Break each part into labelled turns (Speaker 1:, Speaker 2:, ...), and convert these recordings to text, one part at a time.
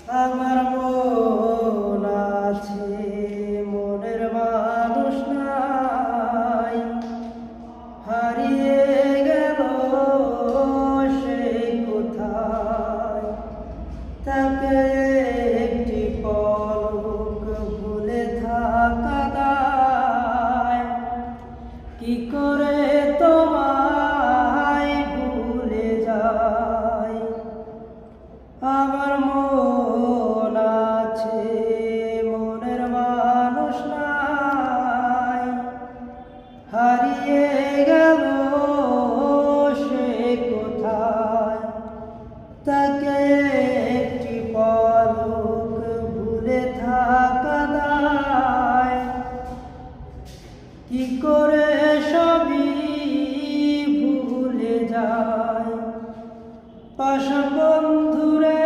Speaker 1: আমার মন আছে, মনের মানুষ নাই, হারিয়ে গেল সে কোথায়। তাকে একটি পলক ভুলে থাকা দায়, কি করে তোমায় ভুলে যায়। আমার মন আছে, মনের মানুষ নাই, হারিয়ে গেল সে কোথায়। তাকে একটি পলক ভুলে থাকা দায়, কি করে সবই ভুলে যায়। পাশা বন্ধুরে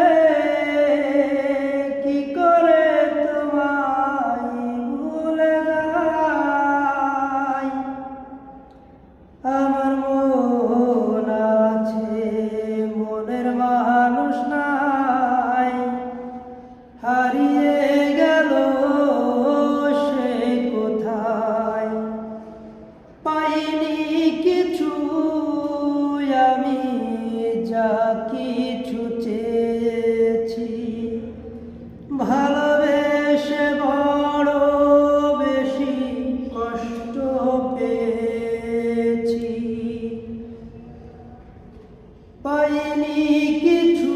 Speaker 1: কি করে তোমায় ভুলে যায়। আমার মন আছে, মনের মানুষ নাই, হারিয়ে গেল সে কোথায়। পাইনি কিছু আমি যা কিছু চেয়েছি, ভালোবেসে বড় বেশি কষ্ট পেয়েছি। পাইনি কিছু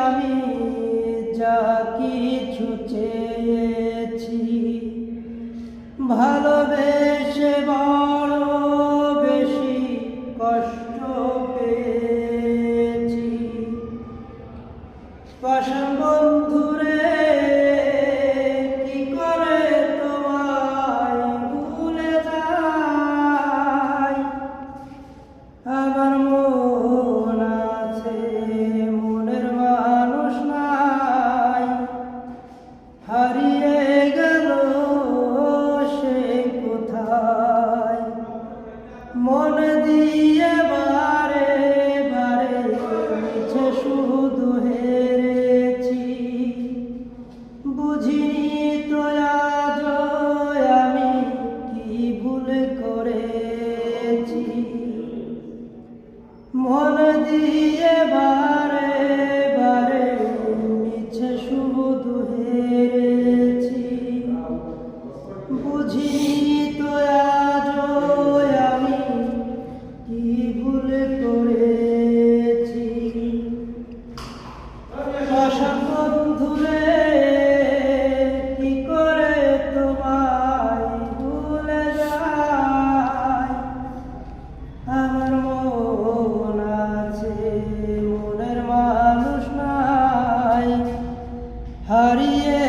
Speaker 1: আমি যা কিছু চেয়েছি, ভালোবেসে বড় বেশি কষ্ট পেয়েছি। পাশা বন্ধুরে কি করে তোমায় ভুলে যায়। আমার মন আছে, মনের মানুষ নাই, হারিয়ে গেল সে কোথায়। মন দিয়ে বারে বারে মিছে শুধু হেরেছি, বুঝিনি তো আজও আমি কি ভুল করেছি। মন দিয়ে বারে বারে মিছে শুধু হেরেছি, বুঝিনি তো আজও আমি কি ভুল করেছি। পাশা বন্ধুরে কি করে তোমায় ভুলে যায়। আমার মন আছে, মনের মানুষ নাই, হারিয়ে